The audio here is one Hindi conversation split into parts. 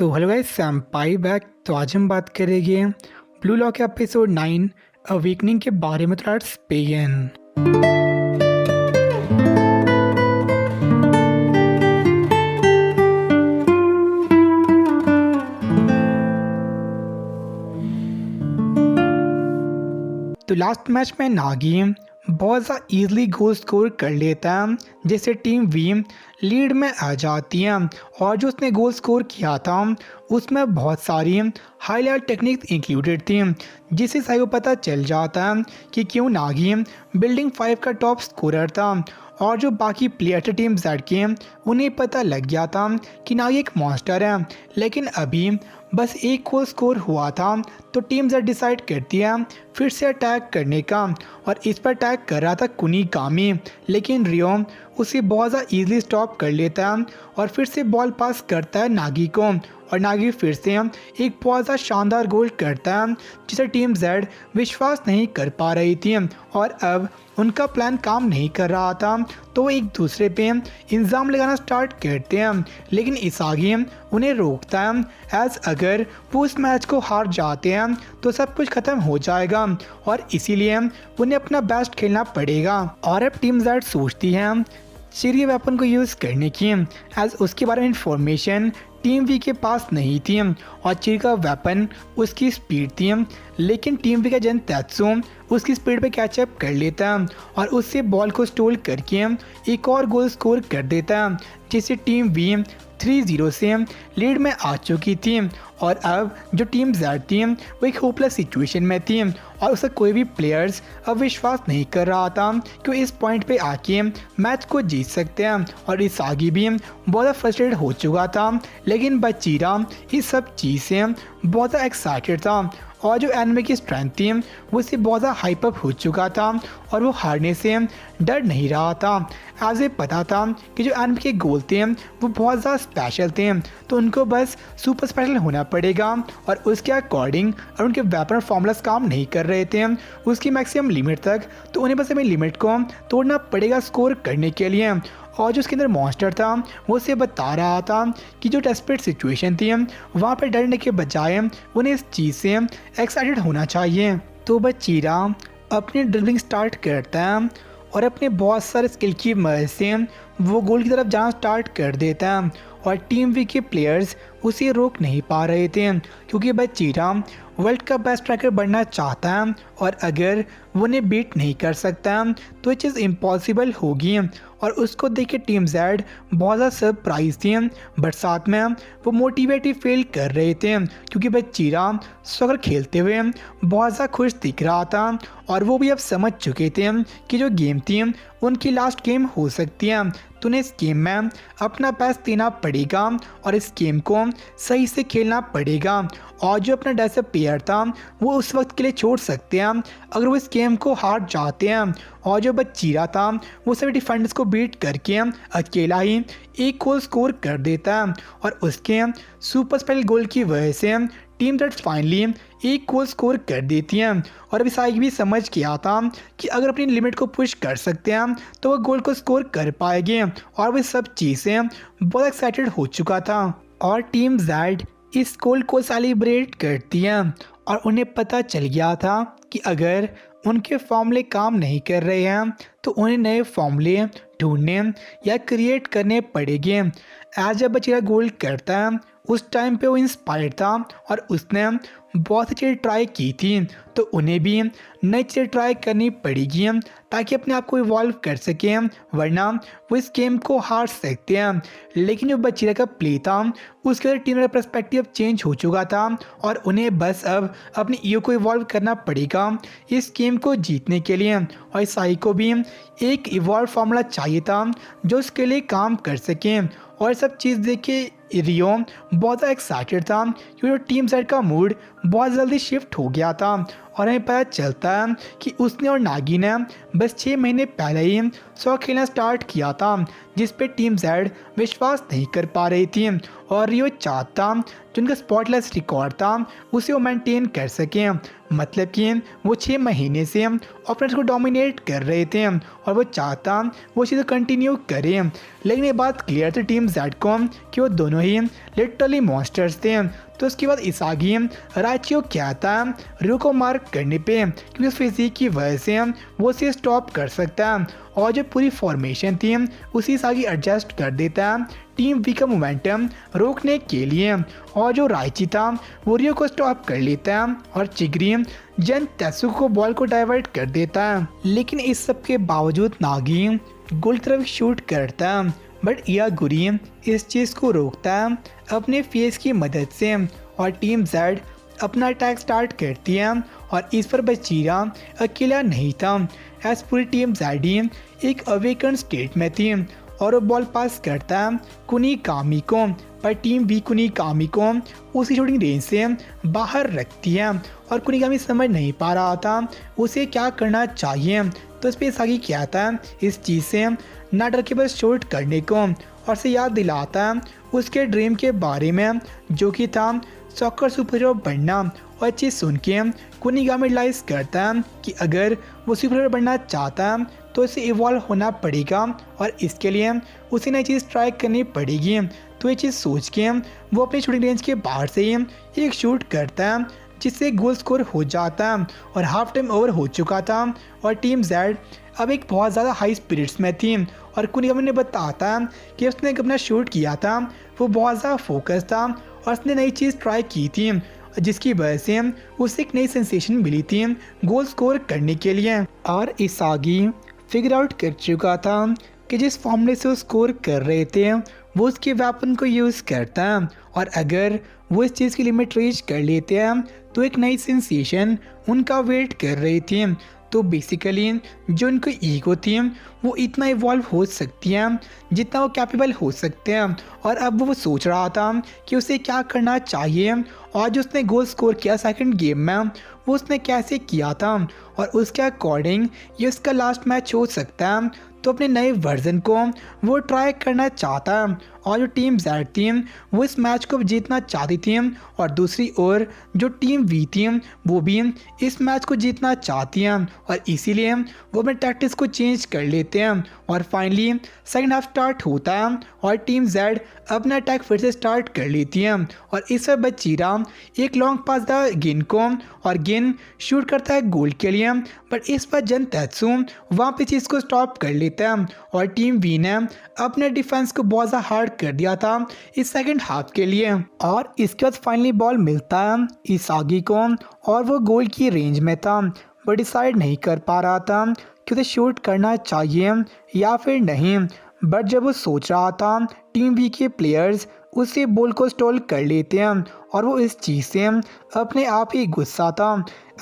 तो हेलो गाइस, सैम्पाई बैक। तो आज हम बात करेंगे ब्लू लॉक एपिसोड 9 अवेकनिंग के बारे में। तो लेट्स बिगिन। तो लास्ट मैच में नागी बहुत ज़्यादा ईजिली गोल स्कोर कर लेता है, जिससे टीम वी लीड में आ जाती है। और जो उसने गोल स्कोर किया था उसमें बहुत सारी हाईलाइट टेक्निक्स इंक्लूडेड थी, जिससे सही को पता चल जाता है कि क्यों नागी बिल्डिंग 5 का टॉप स्कोरर था। और जो बाकी प्लेयर थे टीम जेड के, उन्हें पता लग गया था कि नागी एक मॉन्स्टर है। लेकिन अभी बस एक गोल स्कोर हुआ था तो टीम जेड डिसाइड करती है फिर से अटैक करने का। और इस पर अटैक कर रहा था कुनीगामी, लेकिन रियो उसे बहुत ज़्यादा ईजिली स्टॉप कर लेता है और फिर से बॉल पास करता है नागी को। और नागी फिर से एक बहुत ज़्यादा शानदार गोल करता है, जिसे टीम जेड विश्वास नहीं कर पा रही थी। और अब उनका प्लान काम नहीं कर रहा था, तो वो एक दूसरे पे इल्ज़ाम लगाना स्टार्ट करते हैं। लेकिन इसागी उन्हें रोकता है, एज अगर वो उस मैच को हार जाते हैं तो सब कुछ ख़त्म हो जाएगा और इसीलिए उन्हें अपना बेस्ट खेलना पड़ेगा। और अब टीम जेड सोचती है चिरी वेपन को यूज़ करने की, एज उसके बारे में इंफॉर्मेशन टीम वी के पास नहीं थी। और चिरी का वेपन उसकी स्पीड थी, लेकिन टीम वी का जन तैत्सु उसकी स्पीड पे कैचअप कर लेता है और उससे बॉल को स्टोल करके एक और गोल स्कोर कर देता है, जिससे टीम वी 3-0 से लीड में आ चुकी थी। और अब जो टीम जेड थी वो एक होपलेस सिचुएशन में थी और उसे कोई भी प्लेयर्स अब विश्वास नहीं कर रहा था कि वो इस पॉइंट पे आके मैच को जीत सकते हैं। और इसागी भी बहुत ज़्यादा फ्रस्ट्रेटेड हो चुका था, लेकिन बचीरा इस सब चीज़ से बहुत ज़्यादा एक्साइटेड था। और जो एनिमे की स्ट्रेंथ थी वो इससे बहुत ज़्यादा हाइप अप हो चुका था और वो हारने से डर नहीं रहा था। आज ये पता था कि जो एनिमे के गोल थे वो बहुत ज़्यादा स्पेशल थे, तो उनको बस सुपर स्पेशल होना पड़ेगा। और उसके अकॉर्डिंग और उनके वेपन और फॉर्मूलास काम नहीं कर रहे थे उसकी मैक्सिमम लिमिट तक, तो उन्हें बस अपनी लिमिट को तोड़ना पड़ेगा स्कोर करने के लिए। और जो उसके अंदर मॉन्स्टर था वो उसे बता रहा था कि जो डेस्परेट सिचुएशन थी वहाँ पर डरने के बजाय उन्हें इस चीज़ से एक्साइटेड होना चाहिए। तो बचीरा अपनी ड्रिबलिंग स्टार्ट करता है और अपने बहुत सारे स्किल की मदद से वो गोल की तरफ जाना स्टार्ट कर देता है। और टीम वी के प्लेयर्स उसे रोक नहीं पा रहे थे, क्योंकि बचीरा वर्ल्ड का बेस्ट स्ट्राइकर बनना चाहता है और अगर वो उन्हें बीट नहीं कर सकता तो ये चीज़ इम्पॉसिबल होगी। और उसको देख के टीम जेड बहुत ज़्यादा सरप्राइज थी, बट साथ में वो मोटिवेट ही फील कर रहे थे, क्योंकि बचीरा सॉकर खेलते हुए बहुत ज़्यादा खुश दिख रहा था। और वो भी अब समझ चुके थे कि जो गेम थी उनकी लास्ट गेम हो सकती है, तो उन्हें इस गेम में अपना बेस्ट देना पड़ेगा और इस गेम को सही से खेलना पड़ेगा। और जो अपना डेसअप प्लेयर था वो उस वक्त के लिए छोड़ सकते हैं अगर वो इस गेम को हार जाते हैं। और जो बचीरा था वो सभी डिफेंडर्स को बीट करके अकेला ही एक गोल स्कोर कर देता है और उसके सुपर स्पेशल गोल की वजह से टीम जेड फाइनली एक गोल स्कोर कर देती है। और अब इसागी भी समझ गया था कि अगर अपनी लिमिट को पुश कर सकते हैं तो वह गोल को स्कोर कर पाएंगे, और वह सब चीज़ें बहुत एक्साइटेड हो चुका था। और टीम जेड इस गोल को सेलिब्रेट करती है और उन्हें पता चल गया था कि अगर उनके फॉर्मूले काम नहीं कर रहे हैं तो उन्हें नए फॉर्मूले ढूंढने या क्रिएट करने पड़ेंगे। एज जब बचीरा गोल करता है उस टाइम पे वो इंस्पायर्ड था और उसने बहुत सी चीज़ें ट्राई की थी, तो उन्हें भी नई चीज़ें ट्राई करनी पड़ेगी ताकि अपने आप को इवॉल्व कर सकें, वरना वो इस गेम को हार सकते हैं। लेकिन जो बचीरा का प्ले था उसके वजह टीम का पर्सपेक्टिव चेंज हो चुका था और उन्हें बस अब अपनी ईओ को इवॉल्व करना पड़ेगा इस गेम को जीतने के लिए। और साई को भी एक इवॉल्व फार्मूला चाहिए था जो उसके लिए काम कर सकें। और सब चीज़ देख के रियो बहुत ज़्यादा एक्साइटेड था, क्योंकि टीम जेड का मूड बहुत जल्दी शिफ्ट हो गया था। और हमें पता चलता है कि उसने और नागी ने बस 6 महीने पहले ही 100 खेलना स्टार्ट किया था, जिस पे टीम जेड विश्वास नहीं कर पा रही थी। और रियो चाहता जो उनका स्पॉटलेस रिकॉर्ड था उसे वो मेंटेन कर सकें, मतलब कि वो 6 महीने से ओपोनेंट्स को डोमिनेट कर रहे थे और वो चाहता वो चीज़ें कंटिन्यू करें। लेकिन ये बात क्लियर थी टीम जेड को कि वो दोनों दोनों ही लिटरली मॉन्स्टर्स थे। तो उसके बाद इसागी राइची को कहता है रू को मार्क करने पे क्योंकि उस फिजिक की वजह से वो उसे स्टॉप कर सकता है, और जो पूरी फॉर्मेशन थी उसी इसागी एडजस्ट कर देता है टीम वी का मोमेंटम रोकने के लिए, और जो राइची था वो रियो को स्टॉप कर लेता है और चिगरी जन तेत्सुको को बॉल को डाइवर्ट कर देता है। लेकिन इस सब के बावजूद नागी गोल की तरफ शूट करता है, बट इयागुरी इस चीज़ को रोकता है अपने फेस की मदद से, और टीम जेड अपना अटैक स्टार्ट करती है। और इस पर बचीरा अकेला नहीं था, एज पूरी टीम जेड ही एक अवेकन स्टेट में थी, और वो बॉल पास करता है कुनिकामी को, पर टीम भी कुनिकामी को उसी शूटिंग रेंज से बाहर रखती है, और कुनिकामी समझ नहीं पा रहा था उसे क्या करना चाहिए। तो इस पर इसागी कहता है इस चीज़ से ना डर के बस शूट करने को, और से याद दिलाता है उसके ड्रीम के बारे में जो कि था सॉकर सुपर हीरो बनना। और चीज़ सुन के कुनिगामी रियलाइज करता है कि अगर वो सुपर हीरो बनना चाहता है तो इसे इवॉल्व होना पड़ेगा, और इसके लिए उसे नई चीज़ ट्राई करनी पड़ेगी। तो ये चीज़ सोच के वो अपनी शूटिंग रेंज के बाहर से ही एक शूट करता है जिससे गोल स्कोर हो जाता है, और हाफ टाइम ओवर हो चुका था, और टीम जेड अब एक बहुत ज़्यादा हाई स्पिरिट्स में थी। और कुनिगामी ने बताता कि उसने अपना शूट किया था वो बहुत ज़्यादा फोकस था, और उसने नई चीज़ ट्राई की थी जिसकी वजह से उसे एक नई सेंसेशन मिली थी गोल स्कोर करने के लिए। और इसागी फिगर आउट कर चुका था कि जिस फॉर्मूले से वो स्कोर कर रहे थे वो उसके वेपन को यूज़ करता है, और अगर वो इस चीज़ की लिमिट रीच कर लेते हैं तो एक नई सेंसेशन उनका वेट कर रही थी। तो बेसिकली जो उनको ईगो थी वो इतना इवॉल्व हो सकती है जितना वो कैपेबल हो सकते हैं, और अब वो सोच रहा था कि उसे क्या करना चाहिए, और जो उसने गोल स्कोर किया सेकंड गेम में वो उसने कैसे किया था, और उसके अकॉर्डिंग ये उसका लास्ट मैच हो सकता है। तो अपने नए वर्जन को वो ट्राई करना चाहता है, और जो टीम जेड थी वो इस मैच को जीतना चाहती थी, और दूसरी ओर जो टीम वी थी वो भी इस मैच को जीतना चाहती है, और इसीलिए वो अपने टैक्टिक्स को चेंज कर लेते हैं। और फाइनली सेकंड हाफ स्टार्ट होता है और टीम जेड अपना अटैक फिर से स्टार्ट कर लेती है, और इस पर बचीरा एक लॉन्ग पास दा गिन को, और गिन शूट करता है गोल के लिए, बट इस पर जन तेत्सु वहाँ पे चीज़ को स्टॉप कर लेता है, और टीम वी ने अपने डिफेंस को बहुत ज़्यादा हार्ड कर दिया था इस सेकंड हाफ के लिए। और इसके बाद फाइनली बॉल मिलता है इसागी को, और वो गोल की रेंज में था, बट डिसाइड नहीं कर पा रहा था कि उसे शूट करना चाहिए या फिर नहीं। बट जब वो सोच रहा था टीम वी के प्लेयर्स उससे बॉल को स्टॉल कर लेते हैं, और वो इस चीज़ से अपने आप ही गुस्सा था,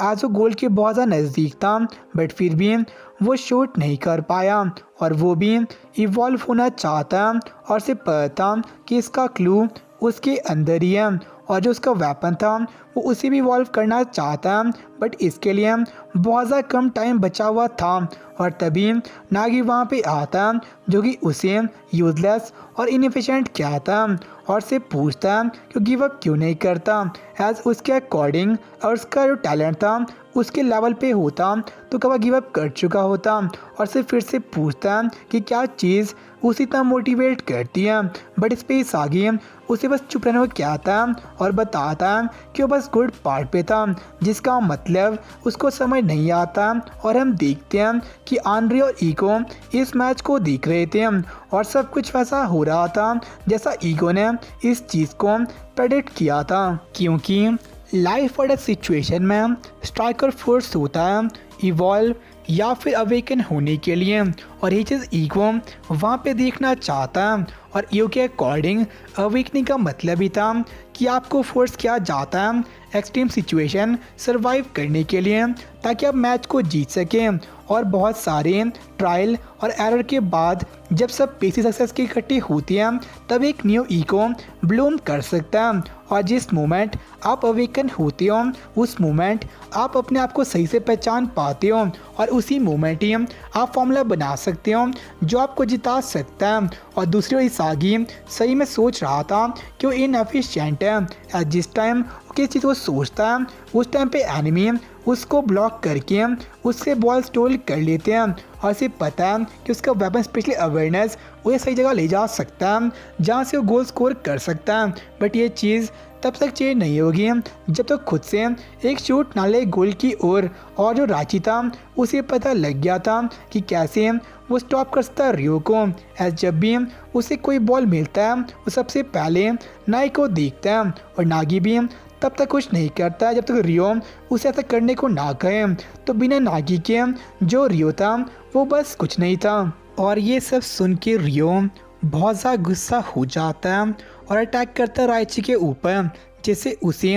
एज वो गोल के बहुत ज़्यादा नज़दीक था, बट फिर भी वो शूट नहीं कर पाया, और वो भी इवॉल्व होना चाहता, और उसे पता था कि इसका क्लू उसके अंदर ही है, और जो उसका वेपन था वो उसे भी इवॉल्व करना चाहता, बट इसके लिए बहुत ज़्यादा कम टाइम बचा हुआ था। और तभी नागी वहाँ पे आता जो कि उसे यूजलेस और इनएफिशिएंट कहता, और से पूछता कि गिव अप क्यों नहीं करता, एज उसके अकॉर्डिंग और उसका जो टैलेंट था उसके लेवल पे होता तो कब गिव अप कर चुका होता, और से फिर से पूछता कि क्या चीज़ उसी तरह मोटिवेट करती है। बट इस पे इसागी उसे बस चुप रहने को कहता और बताता कि वो बस गुड पार्ट पे था, जिसका मतलब उसको समझ नहीं आता। और हम देखते हैं कि आंद्रे और ईगो इस मैच को देख रहे थे, और सब कुछ वैसा हो रहा था जैसा ईगो ने इस चीज़ को प्रेडिक्ट किया था, क्योंकि लाइफ और सिचुएशन में स्ट्राइकर फोर्स होता है इवॉल्व या फिर अवेकन होने के लिए, और ये चीज़ ईगो वहाँ पे देखना चाहता है। और ईगो के अकॉर्डिंग अवेकनिंग का मतलब ही था कि आपको फोर्स किया जाता है एक्सट्रीम सिचुएशन सरवाइव करने के लिए, ताकि आप मैच को जीत सकें। और बहुत सारे ट्रायल और एरर के बाद जब सब पीसी सक्सेस की इकट्ठी होती है तब एक न्यू ईगो ब्लूम कर सकता है, और जिस मोमेंट आप अवेकन होते हो उस मोमेंट आप अपने आप को सही से पहचान पाते हो, और उसी मोमेंट ही आप फॉर्मूला बना सकते हो जो आपको जिता सकता है। और दूसरी ओर इसागी सही में सोच रहा था कि वो इनएफिशिएंट है, जिस टाइम किस चीज़ को सोचता है उस टाइम पे एनिमी उसको ब्लॉक करके उससे बॉल स्टोल कर लेते हैं और उसे पता है कि उसका वेपन स्पेशली अवेयरनेस उसे सही जगह ले जा सकता है जहाँ से वो गोल स्कोर कर सकता है। बट ये चीज़ तब तक चेंज नहीं होगी जब तक खुद से एक शूट ना ले गोल की ओर। और जो रांची था उसे पता लग गया था कि कैसे वो स्टॉप कर सकता है रियो को। एज जब भी उसे कोई बॉल मिलता है वो सबसे पहले नागी को देखता है और नागी भी तब तक कुछ नहीं करता जब तक रियो उसे ऐसा करने को ना कहे। तो बिना नागी के जो रियो था वो बस कुछ नहीं था। और ये सब सुन के रियो बहुत ज़्यादा गुस्सा हो जाता है और अटैक करता है राइची के ऊपर, जिससे उसे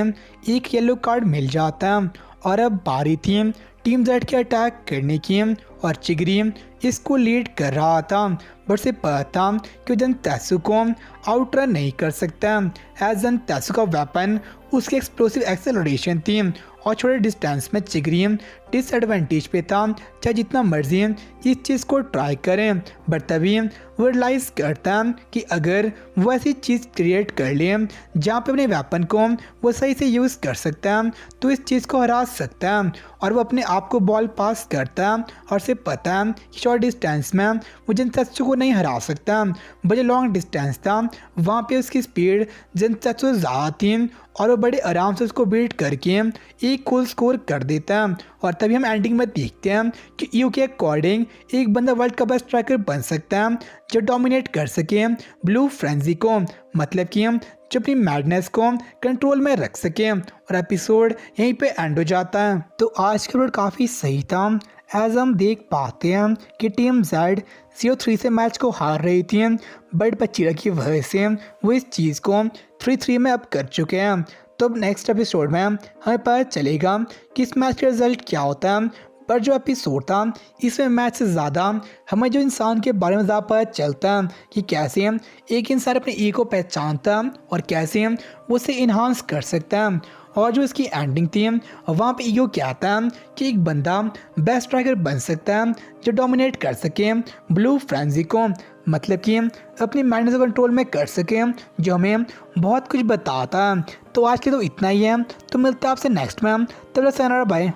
एक येलो कार्ड मिल जाता है। और अब बारी थी टीम जेड के अटैक करने की और चिगरी इसको लीड कर रहा था। बट उसे पता था कि जन तैसु को आउट रन नहीं कर सकता एज जन तैसु का वेपन उसकी एक्सप्लोसिव एक्सेलरेशन थी और छोटे डिस्टेंस में चिगरी डिसएडवांटेज पे था। चाहे जितना मर्जी इस चीज़ को ट्राई करें, बट तभी वो रियलाइज़ करता कि अगर वो ऐसी चीज़ क्रिएट कर ले जहाँ पे अपने वेपन को वो सही से यूज़ कर सकता है तो इस चीज़ को हरा सकता है। और वो अपने आप को बॉल पास करता है और उसे पता है कि शॉर्ट डिस्टेंस में वो जिनसेत्सु को नहीं हरा सकता। बट जो लॉन्ग डिस्टेंस था वहाँ पे उसकी स्पीड जिनसेत्सु ज़्यादा थी और वो बड़े आराम से उसको बीट करके एक गोल स्कोर कर देता है। और तभी हम एंडिंग में देखते हैं कि यू के अकॉर्डिंग एक बंदा वर्ल्ड कप बेस्ट स्ट्राइकर बन सकता है जो डोमिनेट कर सके ब्लू फ्रेंजी को, मतलब कि जो अपनी मैडनेस को कंट्रोल में रख सके। और एपिसोड यहीं पे एंड हो जाता है। तो आज का एपिसोड काफ़ी सही था एज हम देख पाते हैं कि टीम जेड 0-3 से मैच को हार रही थी, बट बचीरा की वजह से वो इस चीज़ को 3-3 में अब कर चुके हैं। तो अब नेक्स्ट एपिसोड में हमें पता चलेगा कि इस मैच का रिजल्ट क्या होता है। पर जो एपिसोड था इसमें मैच से ज़्यादा हमें जो इंसान के बारे में ज़्यादा पता चलता है कि कैसे एक इंसान अपने ईगो को पहचानता है और कैसे वो उसे इन्हांस कर सकता है। और जो इसकी एंडिंग थी वहाँ पे ईगो कहता है कि एक बंदा बेस्ट स्ट्राइकर बन सकता है जो डोमिनेट कर सके ब्लू फ्रेंजी को, मतलब कि अपनी माइंड को कंट्रोल में कर सके, जो हमें बहुत कुछ बताता है। तो आज के तो इतना ही है, तो मिलते हैं आपसे नेक्स्ट में। तब तक sayonara, बाय।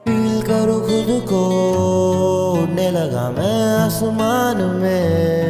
फील करो खुद को, उड़ने लगा मैं आसमान में।